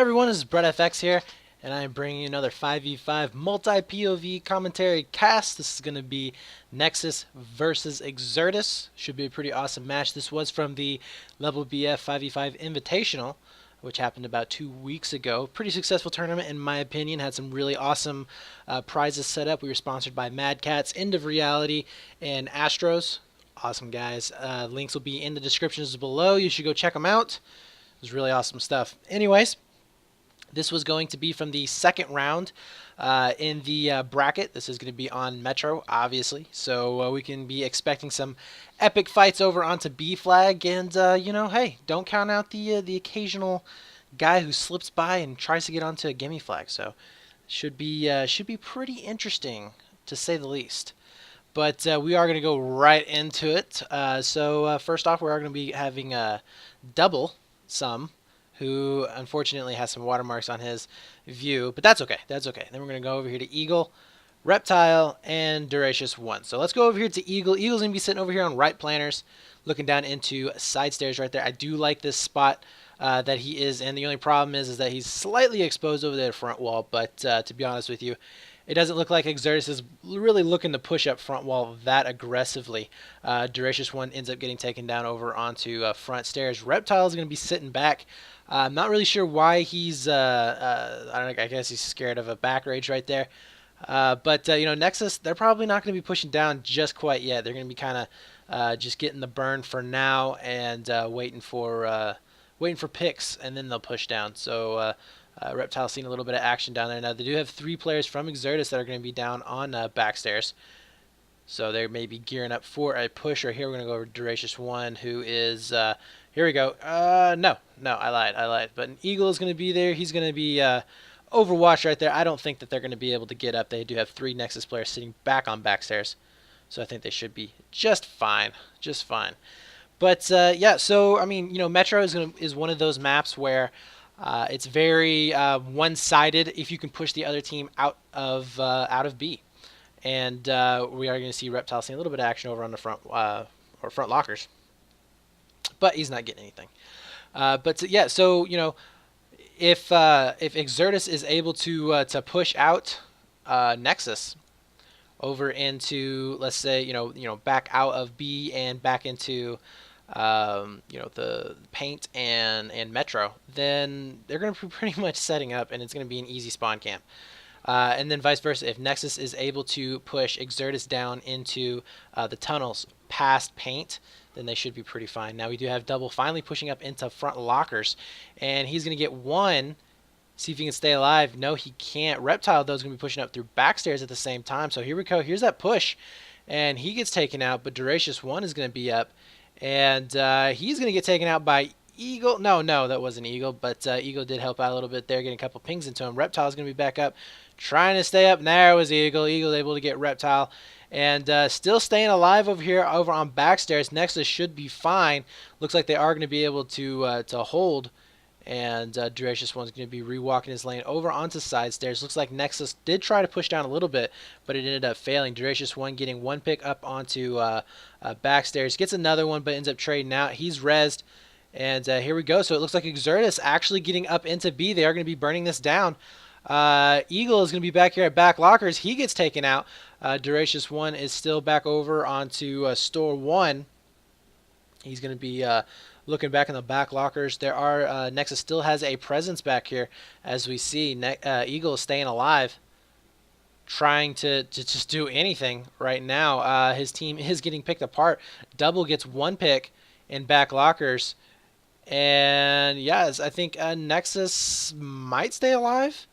everyone, this is BrettFX here, and I am bringing you another 5v5 multi-POV commentary cast. This is going to be Nexus versus Exertus. Should be a pretty awesome match. This was from the LevelBF 5v5 Invitational, which happened about 2 weeks ago. Pretty successful tournament in my opinion. Had some really awesome prizes set up. We were sponsored by Madcatz, End of Reality, and Astros. Awesome guys. Links will be in the descriptions below. You should go check them out. It was really awesome stuff. Anyways, this was going to be from the second round in the bracket. This is going to be on Metro, obviously. So we can be expecting some epic fights over onto B flag. And, you know, hey, don't count out the occasional guy who slips by and tries to get onto a gimme flag. So should be pretty interesting, to say the least. But we are going to go right into it. So first off, we are going to be having a double sum, who unfortunately has some watermarks on his view, but that's okay. That's okay. Then we're going to go over here to Eagle, Reptile, and Duracious 1. So let's go over here to Eagle. Eagle's going to be sitting over here on right planners, looking down into side stairs right there. I do like this spot that he is in. The only problem is that he's slightly exposed over the front wall, but to be honest with you, it doesn't look like Exertus is really looking to push up front wall that aggressively. Duracious 1 ends up getting taken down over onto front stairs. Reptile is going to be sitting back. I'm not really sure why he's, I guess he's scared of a back rage right there. But you know, Nexus, they're probably not going to be pushing down just quite yet. They're going to be kind of just getting the burn for now and waiting for picks, and then they'll push down. So Reptile seeing a little bit of action down there. Now, they do have 3 players from Exertus that are going to be down on backstairs. So they may be gearing up for a push. Right here, we're going to go over Duracious 1, who is, here we go. No, I lied. But an Eagle is going to be there. He's going to be overwatched right there. I don't think that they're going to be able to get up. They do have 3 Nexus players sitting back on backstairs. So I think they should be just fine. Just fine. But, yeah, so, I mean, you know, Metro is one of those maps where it's very one-sided if you can push the other team out of B. And we are going to see Reptile seeing a little bit of action over on the front or front lockers. But he's not getting anything. But yeah, so, you know, if Exertus is able to push out Nexus over into, let's say, you know, back out of B and back into you know, the paint and Metro, then they're going to be pretty much setting up, and it's going to be an easy spawn camp. And then vice versa, if Nexus is able to push Exertus down into the tunnels past paint, then they should be pretty fine. Now we do have Double finally pushing up into front lockers, and he's going to get 1. See if he can stay alive. No, he can't. Reptile, though, is going to be pushing up through backstairs at the same time. So here we go. Here's that push, and he gets taken out, but Duracious 1 is going to be up. And he's going to get taken out by Eagle. No, that wasn't Eagle, but Eagle did help out a little bit there, getting a couple pings into him. Reptile's going to be back up, trying to stay up. There was Eagle. Eagle's able to get Reptile. And still staying alive over here, over on backstairs. Nexus should be fine. Looks like they are going to be able to hold. And Duracious 1's going to be rewalking his lane over onto side stairs. Looks like Nexus did try to push down a little bit, but it ended up failing. Duracious 1 getting 1 pick up onto backstairs. Gets another one, but ends up trading out. He's rezzed. And here we go. So it looks like Exertus actually getting up into B. They are going to be burning this down. Eagle is going to be back here at back lockers. He gets taken out. Duracious 1 is still back over onto store 1. He's going to be looking back in the back lockers. There are Nexus still has a presence back here, as we see. Eagle is staying alive, trying to just do anything right now. His team is getting picked apart. Double gets 1 pick in back lockers, and yes, I think Nexus might stay alive.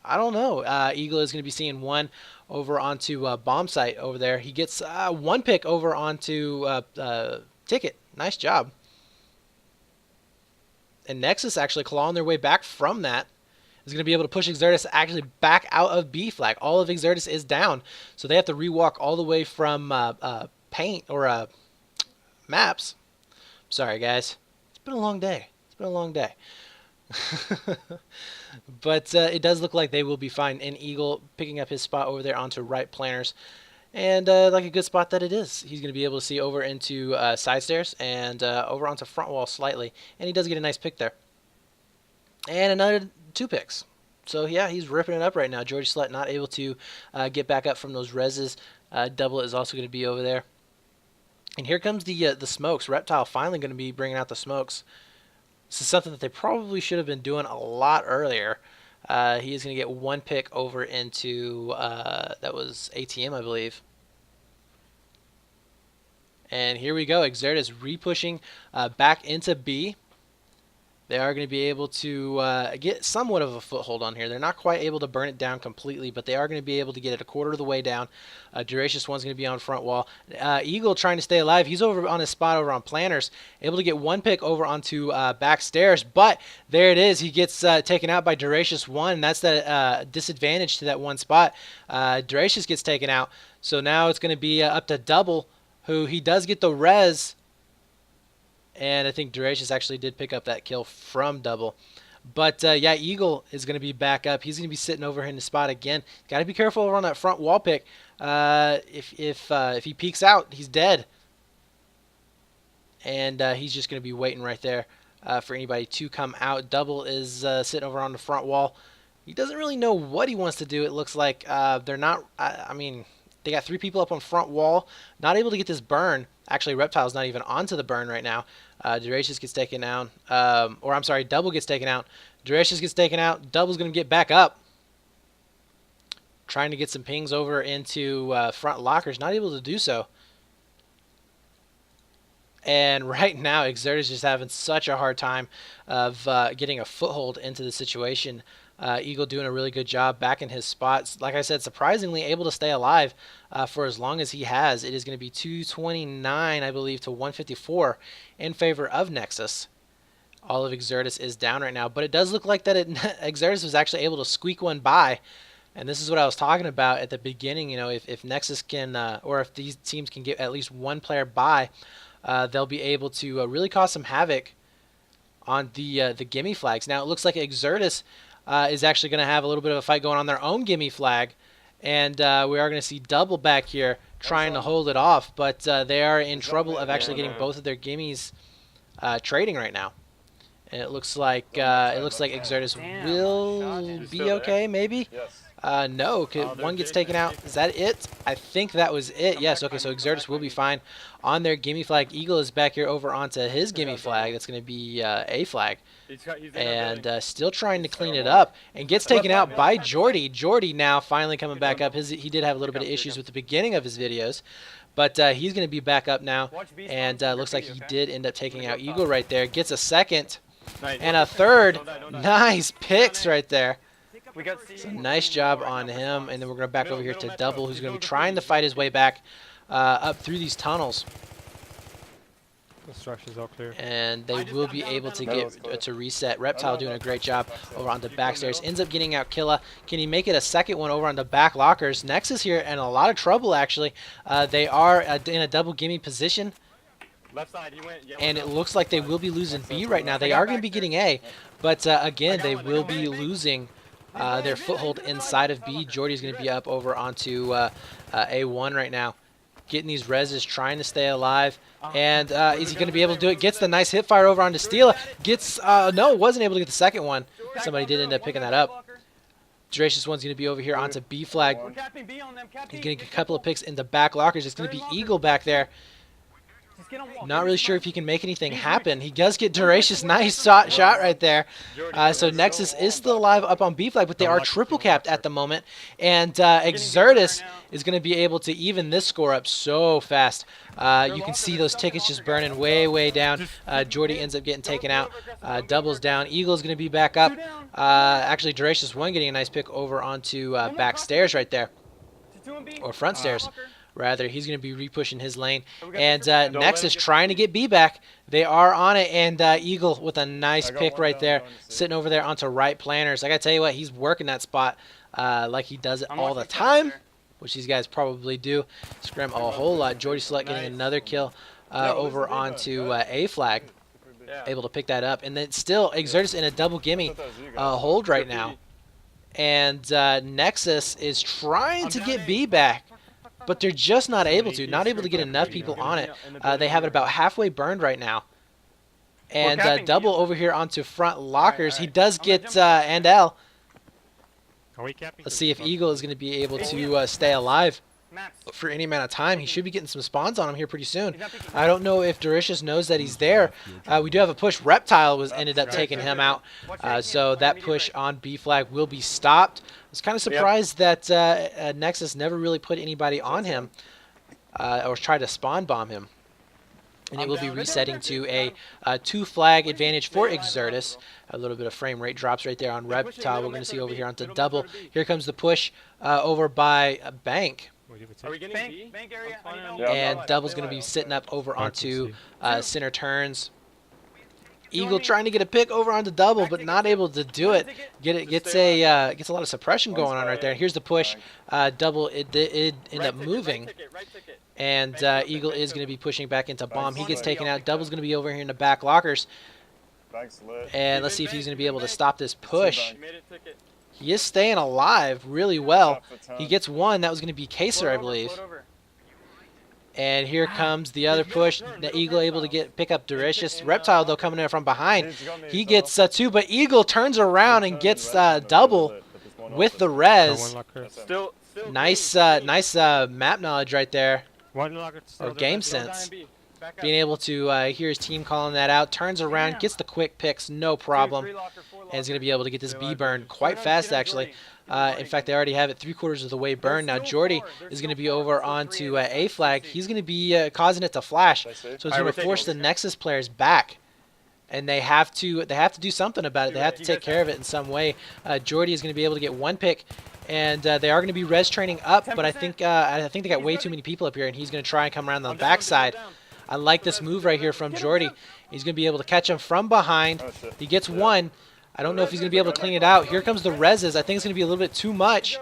I don't know. Eagle is going to be seeing 1 over onto bomb site over there. He gets 1 pick over onto Ticket. Nice job. And Nexus actually clawing their way back from that is going to be able to push Exertus actually back out of B flag. All of Exertus is down, so they have to rewalk all the way from paint or maps. Sorry, guys. It's been a long day. It's been a long day. But it does look like they will be fine. And Eagle picking up his spot over there onto right planners. And like a good spot that it is, he's going to be able to see over into side stairs and over onto front wall slightly. And he does get a nice pick there. And another 2 picks. So yeah, he's ripping it up right now. Jordi Slut not able to get back up from those reses. Double is also going to be over there. And here comes the smokes. Reptile finally going to be bringing out the smokes. This is something that they probably should have been doing a lot earlier. He is going to get 1 pick over into, that was ATM, I believe. And here we go. Exertus re-pushing back into B. They are going to be able to get somewhat of a foothold on here. They're not quite able to burn it down completely, but they are going to be able to get it a quarter of the way down. Duracious One's going to be on front wall. Eagle trying to stay alive. He's over on his spot over on planners, able to get 1 pick over onto back stairs, but there it is. He gets taken out by Duracious One. That's the disadvantage to that one spot. Duracious gets taken out, so now it's going to be up to Double, who he does get the res. And I think Duracious actually did pick up that kill from Double. But, yeah, Eagle is going to be back up. He's going to be sitting over in the spot again. Got to be careful over on that front wall pick. If he peeks out, he's dead. And he's just going to be waiting right there for anybody to come out. Double is sitting over on the front wall. He doesn't really know what he wants to do. It looks like they're not, I mean, they got 3 people up on front wall. Not able to get this burn. Actually, Reptile's not even onto the burn right now. Duracious gets taken down. Or I'm sorry, Double gets taken out. Duracious gets taken out. Double's going to get back up. Trying to get some pings over into front lockers. Not able to do so. And right now, Exertus is just having such a hard time of getting a foothold into the situation. Eagle doing a really good job back in his spots. Like I said, surprisingly able to stay alive for as long as he has. It is going to be 229, I believe, to 154 in favor of Nexus. All of Exertus is down right now, but it does look like that Exertus was actually able to squeak one by. And this is what I was talking about at the beginning. You know, if Nexus can, or if these teams can get at least 1 player by, they'll be able to really cause some havoc on the gimme flags. Now, it looks like Exertus is actually going to have a little bit of a fight going on their own gimme flag. And we are going to see Double back here trying to hold it off. But they are in trouble of actually getting both of their gimmies trading right now. And it looks like Exertus will be okay, maybe? No, one gets taken out. Is that it? I think that was it. Yes, okay, so Exertus will be fine on their gimme flag. Eagle is back here over onto his gimme flag. That's going to be A flag. And still trying to clean it up. And gets taken out by Jordi. Jordi now finally coming back up. He did have a little bit of issues with the beginning of his videos. But he's going to be back up now. And looks like he did end up taking out Eagle right there. Gets a second and a third. Nice picks right there. So nice job on him. And then we're going to back over here to Double, who's going to be trying to fight his way back up through these tunnels. The structure's all clear. And they will be able to get to reset. Reptile doing a great job over on the back stairs. Ends up getting out Killa. Can he make it a second one over on the back lockers? Nexus here in a lot of trouble, actually. They are in a double gimme position. Left side, he went. And it looks like they will be losing B right now. They are going to be getting A. But again, they will be losing their foothold inside of B. Jordi's going to be up over onto A1 right now. Getting these reses, trying to stay alive. And is he going to be able to do it? Gets the nice hip fire over onto Steela. Gets, no, wasn't able to get the second one. Somebody did end up picking that up. Duracious One's going to be over here onto B flag. He's going to get a couple of picks in the back lockers. It's going to be Eagle back there. Not really sure if he can make anything happen. He does get Duracious. Nice shot right there. So Nexus is still alive up on B flag, but they are triple capped at the moment. And Exertus is going to be able to even this score up so fast. You can see those tickets just burning way, way down. Jordi ends up getting taken out. Double's down. Eagle's going to be back up. Actually, Duracious One getting a nice pick over onto back stairs right there. Or front stairs. Rather, he's going to be re-pushing his lane. And Nexus trying to get B back. They are on it. And Eagle with a nice pick right there. Sitting over there onto right planners. I got to tell you what, he's working that spot like he does it all the time. Which these guys probably do. Scrim a whole lot. Jordi Select getting another kill over onto A flag. Able to pick that up. And then still, Exertus in a double gimme hold right now. And Nexus is trying to get B back. But they're just not able to. Not able to get enough people on it. They have it about halfway burned right now. And capping double deal. over here onto front lockers. all He right. does I'm gonna get jump on and L. Are we capping? Let's see if Eagle is going to be able Hey, to Eagle. stay alive Max. for any amount of time. He should be getting some spawns on him here pretty soon. He's not picking. I don't know if Doricious knows that he's there. We do have a push. Reptile was ended up taking him out. So that push on B flag will be stopped. I was kind of surprised that Nexus never really put anybody on him or tried to spawn bomb him. And it will be resetting to a 2-flag advantage for Exertus. A little bit of frame rate drops right there on Reptile. We're going to see over here onto double. Here comes the push over by Bank. Are we getting B? Bank area? And double's going to be sitting up over onto center turns. Eagle trying to get a pick over onto double, but not able to do it. Gets a lot of suppression going on right there. And here's the push. Double it did end up moving. And Eagle is going to be pushing back into bomb. He gets taken out. Double's going to be over here in the back lockers. And let's see if he's going to be able to stop this push. He is staying alive really well. He gets one. That was going to be Kaser, I believe. And here comes the other push. The Eagle able to pick up Doricious. Reptile, though, coming in from behind. He gets two, but Eagle turns around and gets double with the res. Nice map knowledge right there. Or game sense. Being able to hear his team calling that out. Turns around, gets the quick picks, no problem. And is going to be able to get this B burn quite fast, actually. In fact, they already have it 3/4 of the way burned. Now Jordi is going to be over onto A flag. He's going to be causing it to flash. So it's going to force the Nexus players back. And they have to do something about it. They have to take care of it in some way. Jordi is going to be able to get one pick. And they are going to be res training up, but I think they got way too many people up here, and he's going to try and come around the backside. I like this move right here from Jordi. He's going to be able to catch him from behind. He gets one. I don't know if he's going to be able to clean it out. Here comes the reses. I think it's going to be a little bit too much.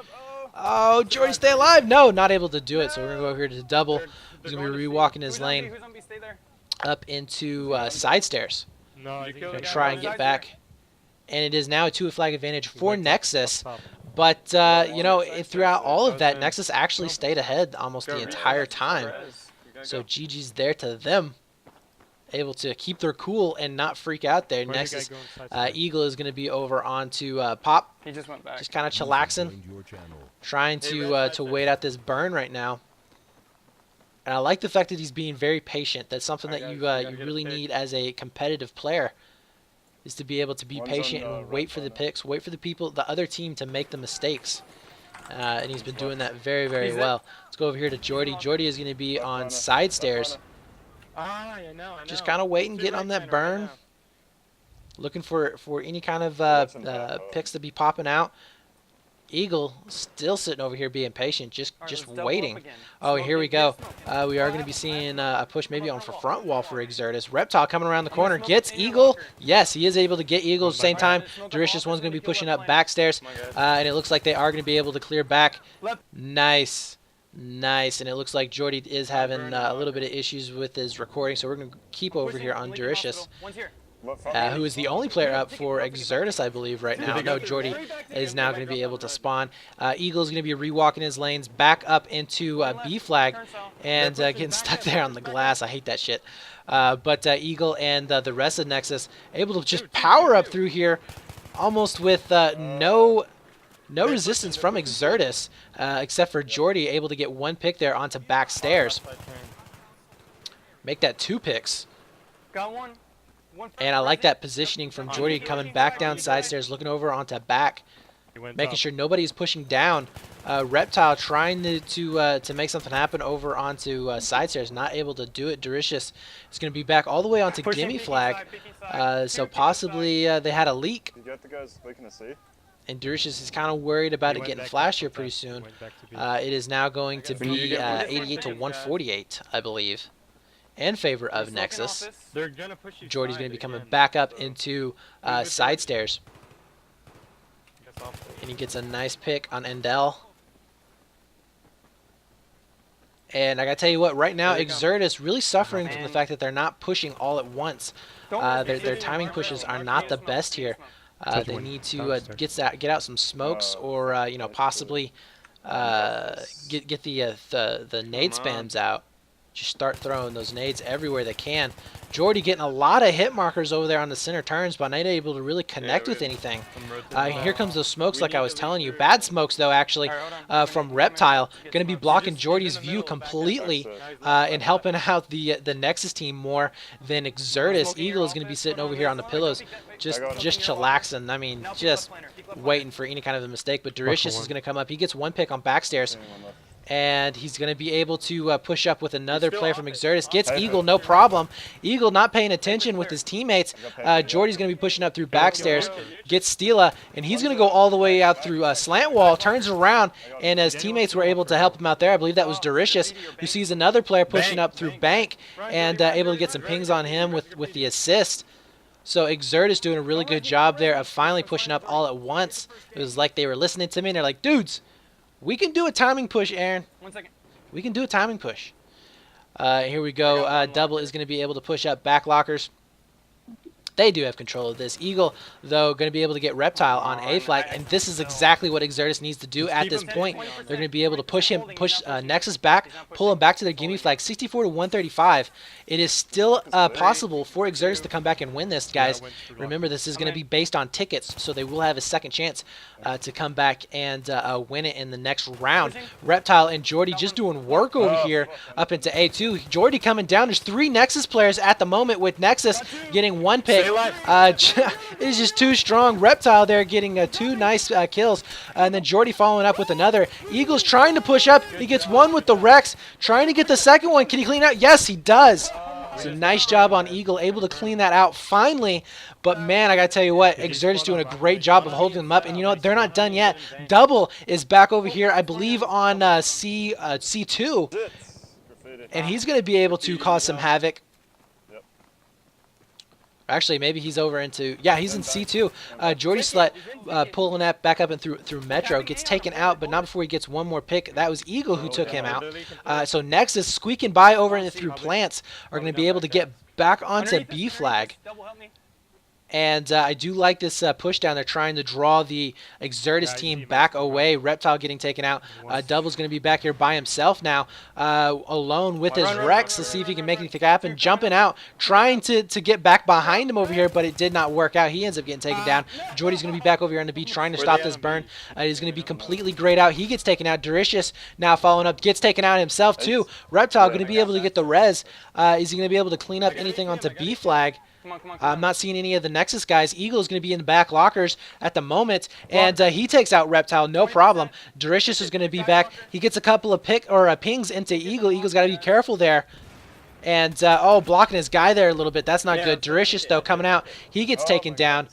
Oh, Jordi, stay alive. No, not able to do it. So we're going to go over here to double. He's going to be re-walking his lane up into side stairs. Going to try and get back. And it is now a 2-flag advantage for Nexus. But, you know, throughout all of that, Nexus actually stayed ahead almost the entire time. So GG's there to them. Able to keep their cool and not freak out there. Nexus Eagle is going to be over onto Pop. He just went back. Just kind of chillaxing. Trying to wait out this burn right now. And I like the fact that he's being very patient. That's something that you really need as a competitive player. Is to be able to be patient and wait for the picks, wait for the other team to make the mistakes. And he's been doing that very, very well. Let's go over here to Jordi. Jordi is going to be on side stairs. Just kind of waiting, getting on that burn. Looking for any kind of picks to be popping out. Eagle still sitting over here being patient, just waiting. Oh, here we go. We are going to be seeing a push maybe on for front wall for Exertus. Reptile coming around the corner. Gets Eagle. Yes, he is able to get Eagle at the same time. Doricious one's going to be pushing up backstairs. And it looks like they are going to be able to clear back. Nice. Nice. And it looks like Jordi is having a little bit of issues with his recording. So we're going to keep over here on Doricious. Who is the only player up for Exertus, I believe, right now. No, Jordi is now going to be able to spawn. Eagle is going to be re-walking his lanes back up into B flag and getting stuck there on the glass. I hate that shit. But Eagle and the rest of Nexus able to just power up through here almost with no resistance from Exertus, except for Jordi able to get one pick there onto back stairs. Make that 2 picks. Got one. And I like that positioning from Jordi coming back down side stairs, looking over onto back, making sure nobody is pushing down. Reptile trying to make something happen over onto side stairs, not able to do it. Doricious is going to be back all the way onto gimme flag, so possibly they had a leak. And Doricious is kind of worried about it getting flashed here pretty soon. It is now going to be 88 to 148, I believe, in favor of Nexus. Jordi's going to be coming back up into side stairs. And he gets a nice pick on Endel. And I got to tell you what, right now, Exertus really suffering from the fact that they're not pushing all at once. Their timing pushes are not the best here. They need to get out some smokes or, you know, possibly get the nade spams out. Just start throwing those nades everywhere they can. Jordi getting a lot of hit markers over there on the center turns, but not able to really connect with anything. Here comes those smokes like I was telling you. Bad smokes, though, actually, from Reptile. Going to be blocking Jordi's view completely and helping out the Nexus team more than Exertus. Eagle is going to be sitting over here on the pillows, just chillaxing. I mean, just waiting for any kind of a mistake. But Duricious is going to come up. He gets one pick on backstairs. And he's going to be able to push up with another player from Exertus. Gets Eagle, no problem. Eagle not paying attention with his teammates. Jordi's going to be pushing up through backstairs. Gets Steela, and he's going to go all the way out through slant wall. Turns around, and his teammates were able to help him out there. I believe that was Duricious, who sees another player pushing up through bank and able to get some pings on him with the assist. So Exertus doing a really good job there of finally pushing up all at once. It was like they were listening to me, and they're like, dudes, we can do a timing push, Aaron. 1 second. We can do a timing push. Here we go. Double is going to be able to push up back lockers. They do have control of this. Eagle, though, going to be able to get Reptile on A flag, and this is exactly what Exertus needs to do at this point. They're going to be able to push Nexus back, pull him back to their gimme flag, 64 to 135. It is still possible for Exertus to come back and win this, guys. Remember, this is going to be based on tickets, so they will have a second chance to come back and win it in the next round. Reptile and Jordi just doing work over here up into A2. Jordi coming down. There's 3 Nexus players at the moment, with Nexus getting 1 pick. It is just too strong. Reptile there getting 2 nice kills, and then Jordi following up with another. Eagle's trying to push up. He gets 1 with the Rex, trying to get the second one. Can he clean out? Yes, he does. So nice job on Eagle, able to clean that out finally. But man, I gotta tell you what, Exertus doing a great job of holding them up. And you know what? They're not done yet. Double is back over here, I believe, on C2, and he's gonna be able to cause some havoc. Actually, maybe he's over into, yeah, he's in C2. Jordi Slut pulling that back up and through Metro. Gets taken out, but not before he gets 1 more pick. That was Eagle who took him out. So Nexus squeaking by over and through plants are going to be able to get back onto B flag. And I do like this push down. They're trying to draw the Exertus team back away. Reptile getting taken out. Double's going to be back here by himself now, alone with his Rex to see if he can make anything happen. Jumping out, trying to get back behind him over here, but it did not work out. He ends up getting taken down. Jordi's going to be back over here on the B trying to stop this burn. He's going to be completely grayed out. He gets taken out. Duricious now following up, gets taken out himself too. Reptile going to be able to get the res. Is he going to be able to clean up anything onto B flag? I'm not seeing any of the Nexus guys. Eagle is going to be in the back lockers at the moment, and he takes out Reptile, no problem. Duricious is going to be back. He gets a couple of pings into Eagle. Eagle's got to be careful there. And, oh, blocking his guy there a little bit. That's not good. Duricious, though, coming out. He gets taken down.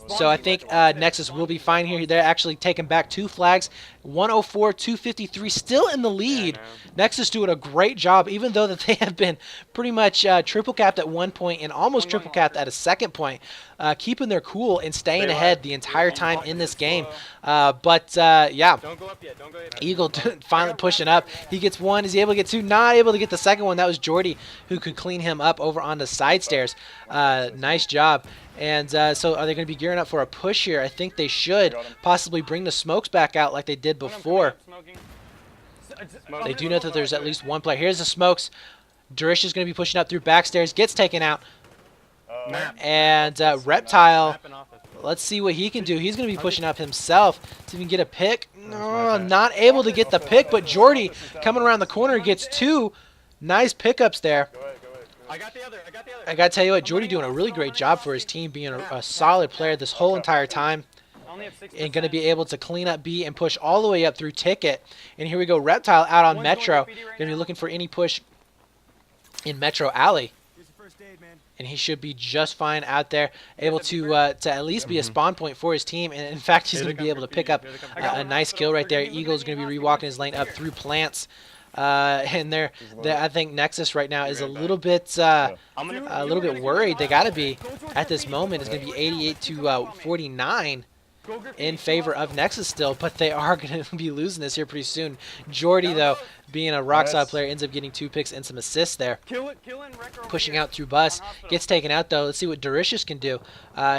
So I think Nexus will be fine here. They're actually taking back 2 flags. 104, 253, still in the lead. Nexus doing a great job, even though that they have been pretty much triple capped at 1 point and almost triple capped at a second point. Keeping their cool and staying ahead the entire time in this game. Yeah, Eagle finally pushing up. He gets 1. Is he able to get 2? Not able to get the second one. That was Jordi who could clean him up over on the side stairs. Nice job. And so are they going to be gearing up for a push here? I think they should possibly bring the smokes back out like they did before. They do know that there's at least 1 player. Here's the smokes. Duricious is going to be pushing up through backstairs. Gets taken out. And Reptile, let's see what he can do. He's going to be pushing up himself to even get a pick. No, not able to get the pick, but Jordi coming around the corner gets 2 nice pickups there. I got the other. I got to tell you what, Jordi doing a really great job for his team, being a solid player this whole entire time. And going to be able to clean up B and push all the way up through Ticket. And here we go, Reptile out on Metro. Going to be looking for any push in Metro Alley. And he should be just fine out there, able to at least be a spawn point for his team. And in fact, he's going to be able to pick up a nice kill right there. Eagle's going to be rewalking his lane up through plants. And I think Nexus right now is a little bit worried. They got to be at this moment. It's going to be 88 to 49. in favor of Nexus still, but they are going to be losing this here pretty soon. Jordi, though, being a rock-solid player, ends up getting 2 picks and some assists there. Pushing out through bus. Gets taken out, though. Let's see what Doricious can do.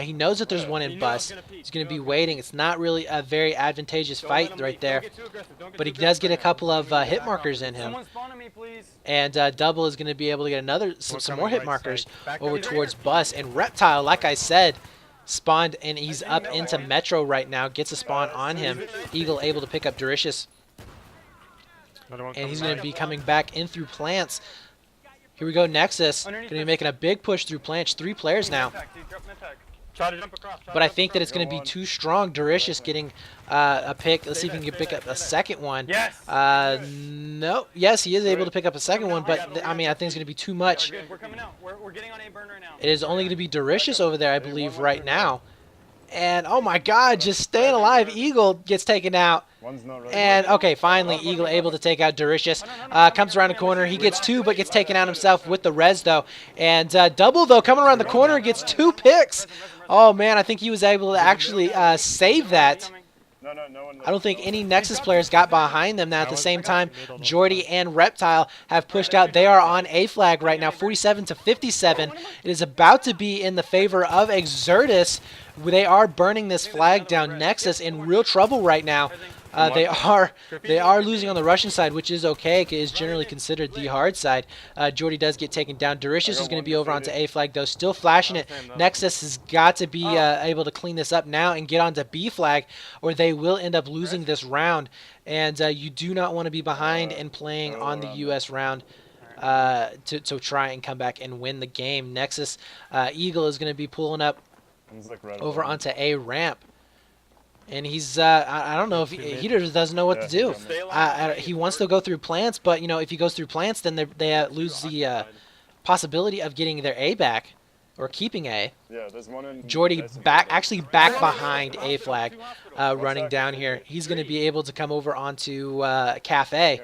He knows that there's one in bus. He's going to be waiting. It's not really a very advantageous fight right there. But he does get a couple of hit markers in him. And Double is going to be able to get some more hit markers over towards bus. And Reptile, like I said, spawned, and he's up into Metro right now. Gets a spawn on him. Eagle able to pick up Doricious. And he's going to be coming back in through plants. Here we go, Nexus. Going to be making a big push through plants. 3 players now. But I think that it's going to be too strong. Doricious getting a pick. Let's see if he can pick up a second one. No. Yes, he is able to pick up a second one, but I mean, I think it's going to be too much. It is only going to be Doricious over there, I believe, right now. And, oh my god, just staying alive. Eagle gets taken out. And, okay, finally, Eagle able to take out Doricious. Comes around the corner. He gets 2, but gets taken out himself with the res, though. And Double, though, coming around the corner, gets 2 picks. Oh, man, I think he was able to actually save that. I don't think any Nexus players got behind them. Now, at the same time, Jordi and Reptile have pushed out. They are on A flag right now, 47 to 57. It is about to be in the favor of Exertus. They are burning this flag down. Nexus in real trouble right now. They are losing on the Russian side, which is okay. It is generally considered the hard side. Jordi does get taken down. Doricious is going to be over onto A flag, though, still flashing it. Nexus has got to be able to clean this up now and get onto B flag, or they will end up losing this round. And you do not want to be behind and playing on the U.S. round to try and come back and win the game. Nexus Eagle is going to be pulling up over onto A ramp. And he's, I don't know if he just doesn't know what to do. He wants to go through plants, but, you know, if he goes through plants, then they lose the possibility of getting their A back or keeping A. Jordi actually back behind A flag, running down here. He's going to be able to come over onto Cafe.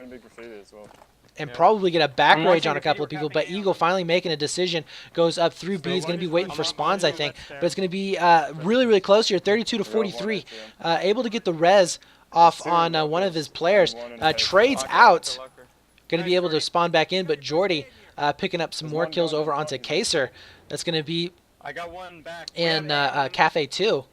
And probably get a back rage on a couple of people, but Eagle finally making a decision, goes up through B. He's going to be waiting for spawns, I think, but it's going to be really, really close here, 32 to 43. Able to get the res off on one of his players. Trades out, going to be able to spawn back in, but Jordi picking up some more kills over onto Kaser. That's going to be in Cafe 2.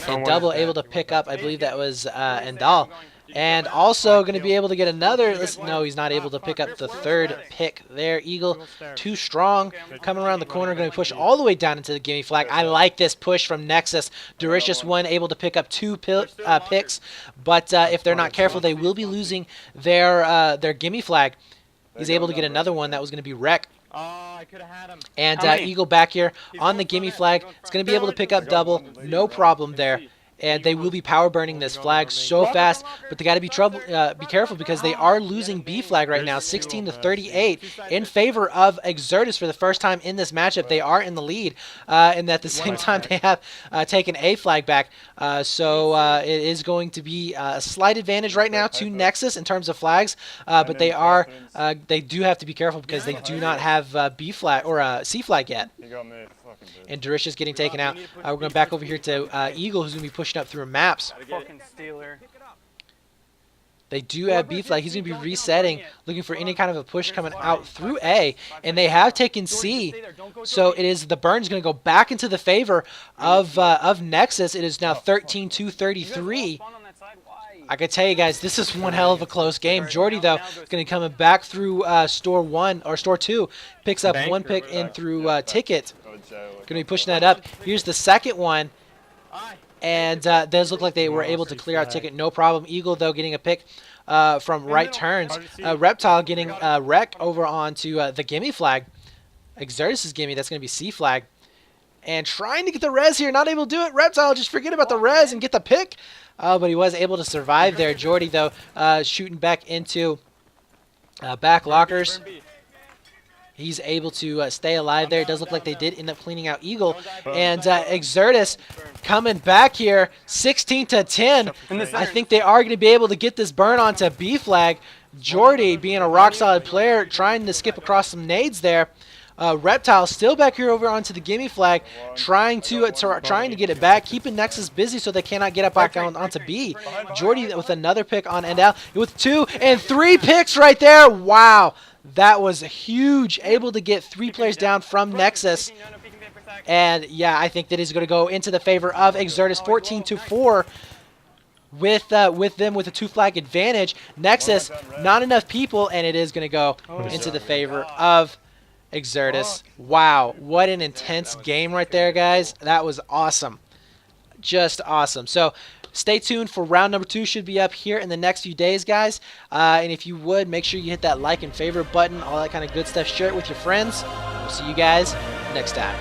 And Double able to pick up, I believe that was Endal. And also going to be able to get another. No, he's not able to pick up the 3rd pick there. Eagle, too strong. Coming around the corner, going to push all the way down into the gimme flag. I like this push from Nexus. Doricious one able to pick up 2 picks. But if they're not careful, they will be losing their gimme flag. He's able to get another one. That was going to be Wreck. I could have had him. And Eagle back here on the gimme flag. It's going to be able to pick up Double. No problem there. And they will be power burning this flag so fast, but they got to be careful because they are losing B flag right now, 16 to 38, in favor of Exertus for the first time in this matchup. They are in the lead, and at the same time they have taken A flag back. So it is going to be a slight advantage right now to Nexus in terms of flags, but they do have to be careful because they do not have B flag or C flag yet. And Doricious getting taken out. We're going back over here to Eagle, who's going to be pushing up through maps. They do have B flag. He's going to be resetting, looking for any kind of a push coming out through A. And they have taken C. So it is the burn's going to go back into the favor of Nexus. It is now 13 to 33. I can tell you guys, this is one hell of a close game. Jordi, though, is going to come back through store 2. Picks up 1 pick in through Ticket. Going to be pushing that up. Here's the second one. And does look like they were able to clear out Ticket. No problem. Eagle, though, getting a pick from right turns. Reptile getting Wreck over onto the gimme flag. Exertus' gimme. That's going to be C flag. And trying to get the res here. Not able to do it. Reptile, just forget about the res and get the pick. But he was able to survive there. Jordi, though, shooting back into back lockers. He's able to stay alive there. It does look like they did end up cleaning out Eagle. And Exertus coming back here, 16 to 10. I think they are going to be able to get this burn onto B flag. Jordi, being a rock-solid player, trying to skip across some nades there. Reptile still back here over onto the gimme flag, trying to get it back, keeping Nexus busy so they cannot get up back onto B. Jordi with another pick on end out with 2 and 3 picks right there. Wow, that was huge. Able to get 3 players down from Nexus. And yeah, I think that is going to go into the favor of Exertus, 14-4. With them with a 2 flag advantage. Nexus, not enough people, and it is going to go into the favor of Exertus. Wow, what an intense game right there, guys. That was awesome. Just awesome. So stay tuned for round number 2. Should be up here in the next few days, guys. And if you would, make sure you hit that like and favorite button, all that kind of good stuff. Share it with your friends. We'll see you guys next time.